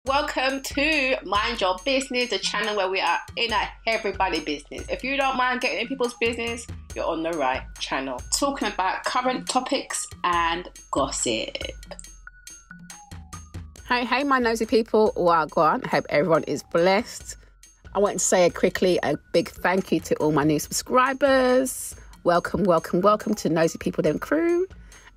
Welcome to Mind Your Business, the channel where we are in everybody's business. If you don't mind getting in people's business, you're on the right channel. Talking about current topics and gossip. Hey, my nosy people. Wagwan. I hope everyone is blessed. I want to say quickly a big thank you to all my new subscribers. Welcome to Nosy People Them Crew.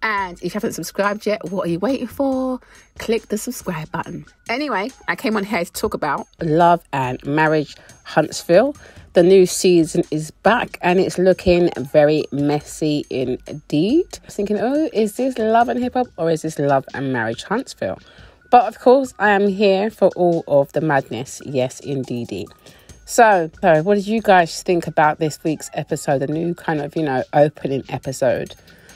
And if you haven't subscribed yet, what are you waiting for? Click the subscribe button. Anyway, I came on here to talk about Love and Marriage Huntsville. The new season is back and it's looking very messy indeed. I was thinking, is this Love and Hip Hop or is this Love and Marriage Huntsville? But of course, I am here for all of the madness. Yes, indeedy. So, what did you guys think about this week's episode? The new kind of, opening episode.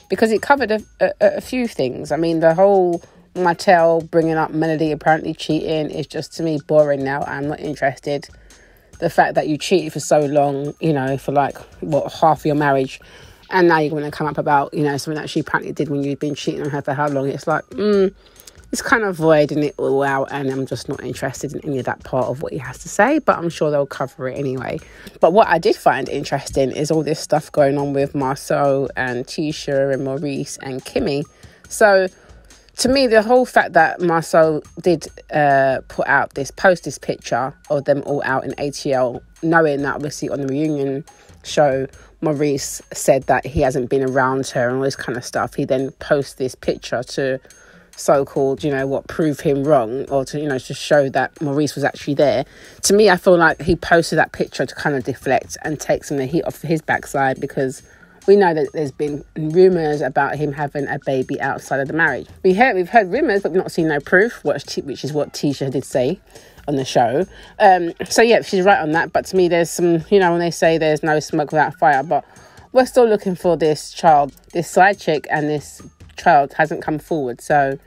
Because it covered a few things. I mean, the whole Martell bringing up Melody apparently cheating is just, to me, boring now. I'm not interested. The fact that you cheated for so long, for half your marriage. And now you're going to come up about, something that she apparently did when you've been cheating on her for how long. It's like, it's kind of voiding it all out, and I'm just not interested in any of that part of what he has to say, but I'm sure they'll cover it anyway. But what I did find interesting is all this stuff going on with Marsau and Tisha and Maurice and Kimmy. So to me, the whole fact that Marsau did post this picture of them all out in ATL, knowing that obviously on the reunion show, Maurice said that he hasn't been around her and all this kind of stuff. He then posts this picture to so-called, prove him wrong, or to, to show that Maurice was actually there. To me, I feel like he posted that picture to kind of deflect and take some of the heat off his backside, because we know that there's been rumours about him having a baby outside of the marriage. We've heard rumours, but we've not seen no proof, which is what Tisha did say on the show. So yeah, she's right on that. But to me, there's some, when they say there's no smoke without fire, but we're still looking for this child, this side chick, and this child hasn't come forward. So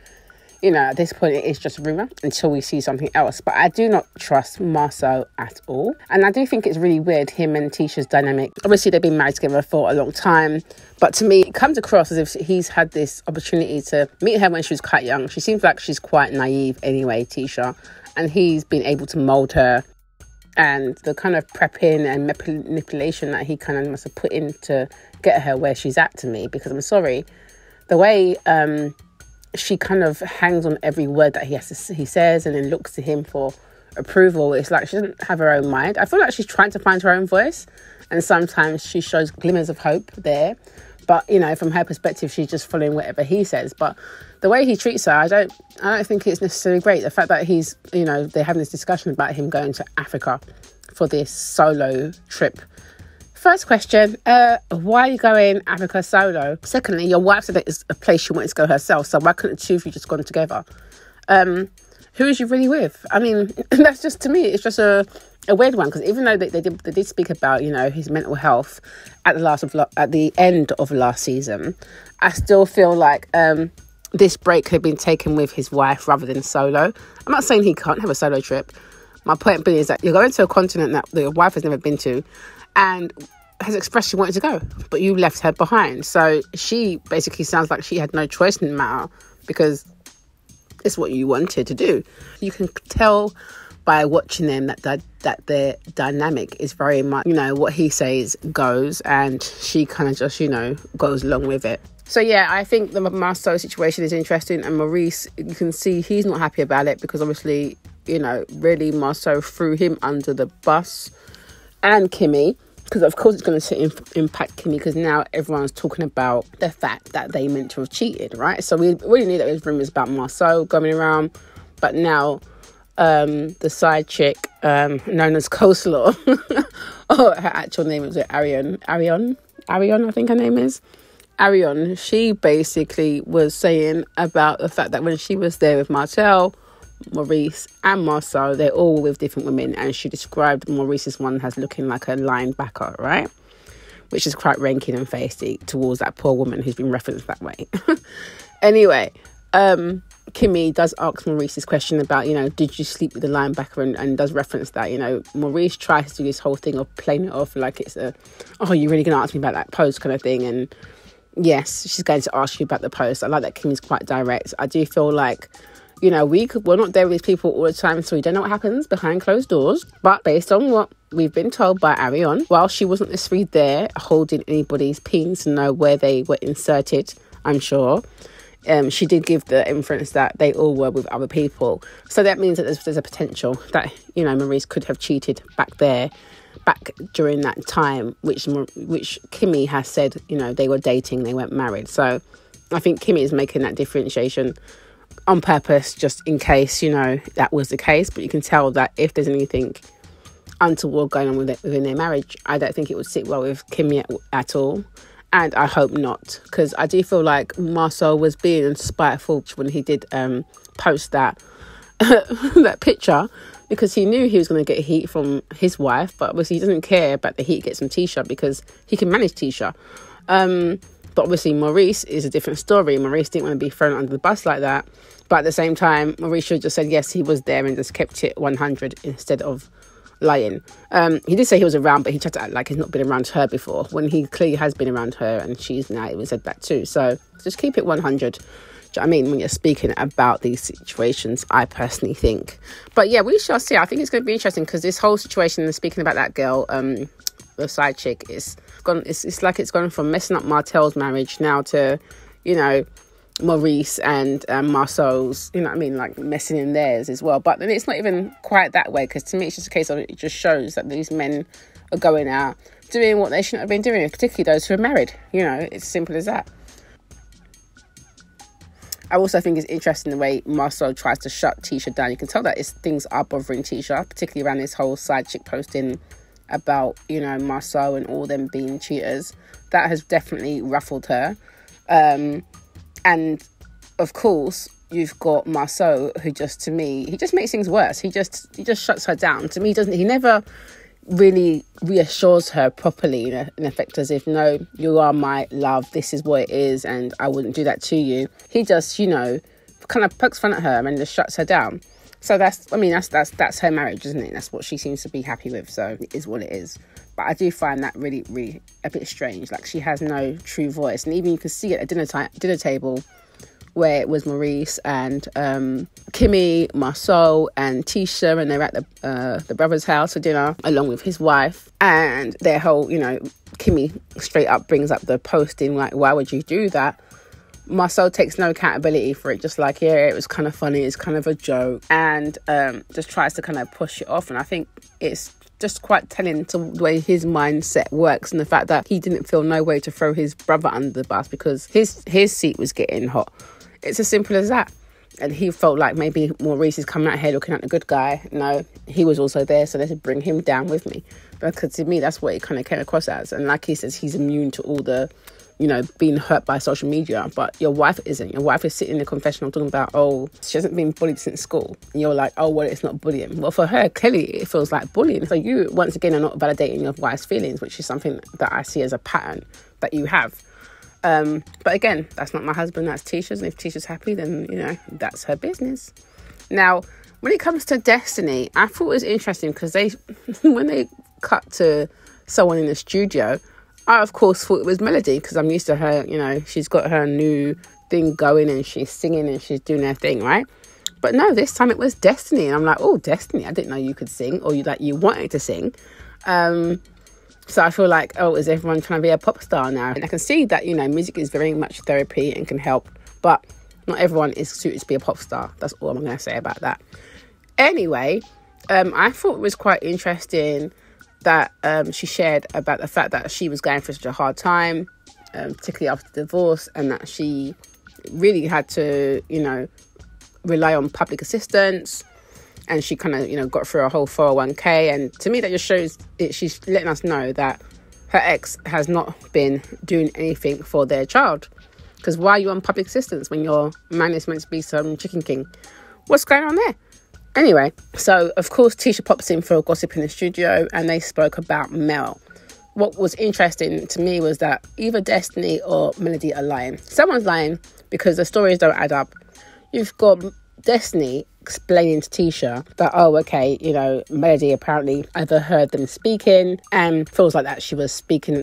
at this point it is just a rumour until we see something else. But I do not trust Marsau at all, and I do think it's really weird, him and Tisha's dynamic. Obviously they've been married together for a long time, but to me it comes across as if he's had this opportunity to meet her when she was quite young. She seems like she's quite naive anyway, Tisha, and he's been able to mould her. And the kind of prepping and manipulation that he kind of must have put in to get her where she's at, to me, because I'm sorry, the way she kind of hangs on every word that he says and then looks to him for approval. It's like she doesn't have her own mind. I feel like she's trying to find her own voice, and sometimes she shows glimmers of hope there. But, from her perspective, she's just following whatever he says. But the way he treats her, I don't think it's necessarily great. The fact that he's, they're having this discussion about him going to Africa for this solo trip. First question, why are you going Africa solo? Secondly, your wife said that it's a place she wanted to go herself, so why couldn't the two of you just gone together? Who is you really with? I mean, that's just, to me, it's just a weird one, because even though they did speak about, his mental health at the end of last season, I still feel like this break could have been taken with his wife rather than solo. I'm not saying he can't have a solo trip. My point being is that you're going to a continent that your wife has never been to, and has expressed she wanted to go, but you left her behind. So she basically sounds like she had no choice in the matter, because it's what you wanted to do. You can tell by watching them that their dynamic is very much, what he says goes, and she kind of just, goes along with it. So yeah, I think the Marsau situation is interesting, and Maurice, you can see he's not happy about it, because obviously, really Marsau threw him under the bus, and Kimmy, because of course it's going to impact Kimmy, because now everyone's talking about the fact that they meant to have cheated, right? So we already knew that there was rumours about Marsau going around, but now the side chick, known as Coleslaw, her actual name was Arion, I think her name is Arion. She basically was saying about the fact that when she was there with Martell, Maurice and Marsau, they're all with different women, and she described Maurice's one as looking like a linebacker, right? Which is quite ranking and feisty towards that poor woman who's been referenced that way. Anyway, Kimmy does ask Maurice this question about, did you sleep with the linebacker, and does reference that, Maurice tries to do this whole thing of playing it off like it's you're really going to ask me about that post kind of thing, and yes, she's going to ask you about the post. I like that Kimmy's quite direct. I do feel like, You know, we're not there with these people all the time, so we don't know what happens behind closed doors. But based on what we've been told by Arion, while she wasn't necessarily there holding anybody's pins to know where they were inserted, I'm sure, she did give the inference that they all were with other people. So that means that there's a potential that, you know, Maurice could have cheated back during that time, which Kimmy has said, you know, they were dating, they weren't married. So I think Kimmy is making that differentiation on purpose, just in case, you know, that was the case. But you can tell that if there's anything untoward going on within their marriage, I don't think it would sit well with Kimmy at all. And I hope not, because I do feel like Marsau was being spiteful when he did post that that picture, because he knew he was going to get heat from his wife, but obviously he doesn't care about the heat he gets from Tisha because he can manage Tisha. But obviously Maurice is a different story. Maurice didn't want to be thrown under the bus like that. But at the same time, Maurice should have just said, yes, he was there and just kept it 100 instead of lying. He did say he was around, but he tried to act like he's not been around her before, when he clearly has been around her, and she's now even said that too. So just keep it 100. Do you know what I mean? When you're speaking about these situations, I personally think. But yeah, we shall see. I think it's going to be interesting, because this whole situation, speaking about that girl, the side chick, it's like it's gone from messing up Martel's marriage now to, you know, Maurice and Marsau's, you know what I mean, like messing in theirs as well. But then it's not even quite that way, because to me it's just a case of, it just shows that these men are going out doing what they shouldn't have been doing, particularly those who are married. You know, it's simple as that. I also think it's interesting the way Marsau tries to shut Tisha down. You can tell that things are bothering Tisha, particularly around this whole side chick posting about, you know, Marsau and all them being cheaters. That has definitely ruffled her. And of course, you've got Marsau, who just, to me, he just makes things worse. He just shuts her down. To me, he never really reassures her properly, in effect, as if, no, you are my love, this is what it is, and I wouldn't do that to you. He just, you know, kind of pokes fun at her and just shuts her down. So that's her marriage, isn't it? That's what she seems to be happy with. So it is what it is. But I do find that really, really a bit strange. Like, she has no true voice. And even you can see at the dinner table, where it was Maurice and Kimmy, Marsau and Tisha, and they're at the brother's house for dinner along with his wife. And their whole, you know, Kimmy straight up brings up the posting, like, why would you do that? Marsau takes no accountability for it, just like, yeah, it was kind of funny, it's kind of a joke, and just tries to kind of push it off. And I think it's just quite telling to the way his mindset works, and the fact that he didn't feel no way to throw his brother under the bus because his seat was getting hot. It's as simple as that. And he felt like maybe Maurice is coming out here looking at the good guy. No, he was also there, so they should bring him down with me. Because to me, that's what it kind of came across as. And like he says, he's immune to all the, you know, being hurt by social media. But your wife isn't. Your wife is sitting in the confessional talking about, oh, she hasn't been bullied since school. And you're like, oh, well, it's not bullying. Well, for her, clearly it feels like bullying. So you, once again, are not validating your wife's feelings, which is something that I see as a pattern that you have. But again, that's not my husband, that's Tisha's. And if Tisha's happy, then, you know, that's her business. Now, when it comes to Destiny, I thought it was interesting because when they cut to someone in the studio, I, of course, thought it was Melody, because I'm used to her, you know, she's got her new thing going and she's singing and she's doing her thing, right? But no, this time it was Destiny. And I'm like, oh, Destiny, I didn't know you could sing, or that you wanted to sing. So I feel like, oh, is everyone trying to be a pop star now? And I can see that, you know, music is very much therapy and can help, but not everyone is suited to be a pop star. That's all I'm going to say about that. Anyway, I thought it was quite interesting that she shared about the fact that she was going through such a hard time, particularly after the divorce, and that she really had to, you know, rely on public assistance. And she kind of, you know, got through a whole 401k. And to me, that just shows it. She's letting us know that her ex has not been doing anything for their child. Because why are you on public assistance when your man is meant to be some chicken king? What's going on there? Anyway, so of course, Tisha pops in for a gossip in the studio, and they spoke about Mel. What was interesting to me was that either Destiny or Melody are lying. Someone's lying because the stories don't add up. You've got Destiny explaining to Tisha that, oh, okay, you know, Melody apparently overheard them speaking and feels like that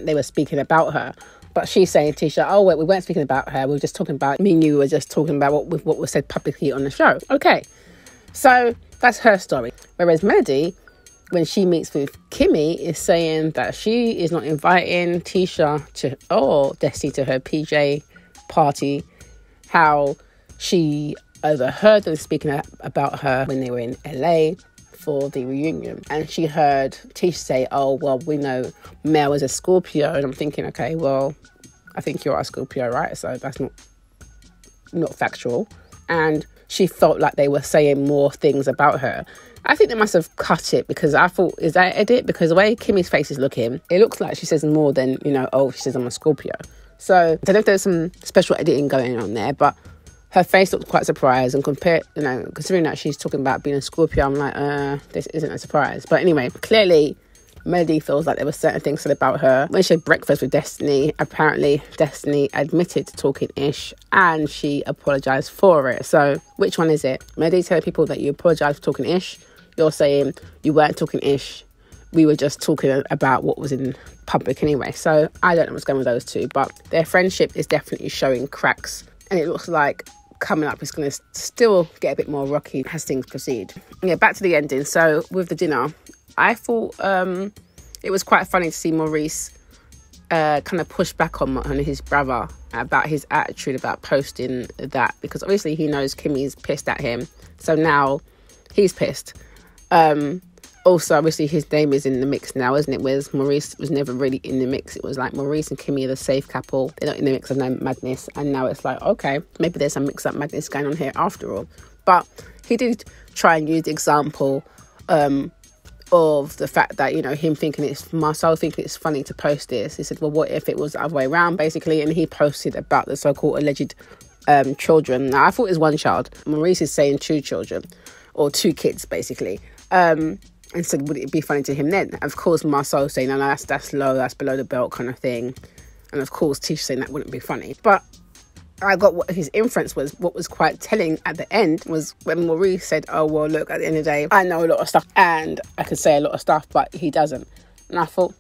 they were speaking about her. But she's saying, Tisha, oh, wait, we weren't speaking about her. We were just talking about, me and you were just talking about what was said publicly on the show. Okay, so that's her story. Whereas Melody, when she meets with Kimmy, is saying that she is not inviting Tisha or Destiny to her PJ party. How she overheard them speaking about her when they were in LA for the reunion. And she heard Tisha say, oh, well, we know Mel is a Scorpio. And I'm thinking, okay, well, I think you're a Scorpio, right? So that's not factual. And she felt like they were saying more things about her. I think they must have cut it, because I thought, is that edit? Because the way Kimmy's face is looking, it looks like she says more than, oh, she says I'm a Scorpio. So I don't know if there's some special editing going on there, but her face looked quite surprised. And considering that she's talking about being a Scorpio, I'm like, this isn't a surprise. But anyway, clearly Melody feels like there were certain things said about her. When she had breakfast with Destiny, apparently Destiny admitted to talking ish and she apologised for it. So which one is it? Melody telling people that you apologised for talking ish? You're saying you weren't talking ish. We were just talking about what was in public anyway. So I don't know what's going on with those two, but their friendship is definitely showing cracks. And it looks like coming up is going to still get a bit more rocky as things proceed. Yeah, back to the ending. So with the dinner, I thought it was quite funny to see Maurice kind of push back on his brother about his attitude about posting that, because obviously he knows Kimmy's pissed at him. So now he's pissed. Also, obviously, his name is in the mix now, isn't it? Whereas Maurice was never really in the mix. It was like Maurice and Kimmy are the safe couple. They're not in the mix of no madness. And now it's like, okay, maybe there's some mix-up madness going on here after all. But he did try and use the example of the fact that, him thinking Marsau thinking it's funny to post this. He said, well, what if it was the other way around, basically? And he posted about the so-called alleged children. Now, I thought it was one child. Maurice is saying 2 children, or 2 kids, basically. And said, would it be funny to him then? Of course, Marsau saying, no, that's low, that's below the belt kind of thing. And of course, Tisha saying that wouldn't be funny. But I got what his inference was. What was quite telling at the end was when Maurice said, oh, well, look, at the end of the day, I know a lot of stuff and I can say a lot of stuff, but he doesn't. And I thought,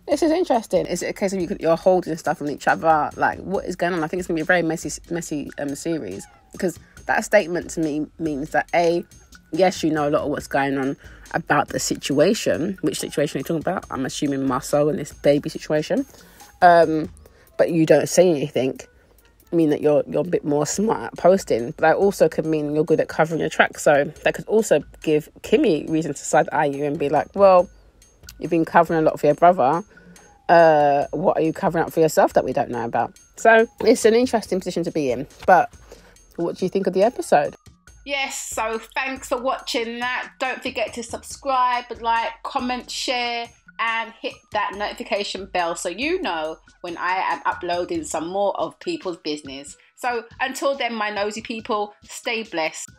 this is interesting. Is it a case of you're holding stuff on each other? Like, what is going on? I think it's going to be a very messy series, because that statement to me means that yes, you know a lot of what's going on about the situation. Which situation are you talking about? I'm assuming Marsau and this baby situation. But you don't say anything. I mean that you're a bit more smart at posting. But that also could mean you're good at covering your track. So that could also give Kimmy reason to side eye you and be like, well, you've been covering a lot for your brother. What are you covering up for yourself that we don't know about? So it's an interesting position to be in. But what do you think of the episode? Yes, so thanks for watching that. Don't forget to subscribe, like, comment, share, and hit that notification bell so you know when I am uploading some more of people's business. So until then, my nosy people, stay blessed.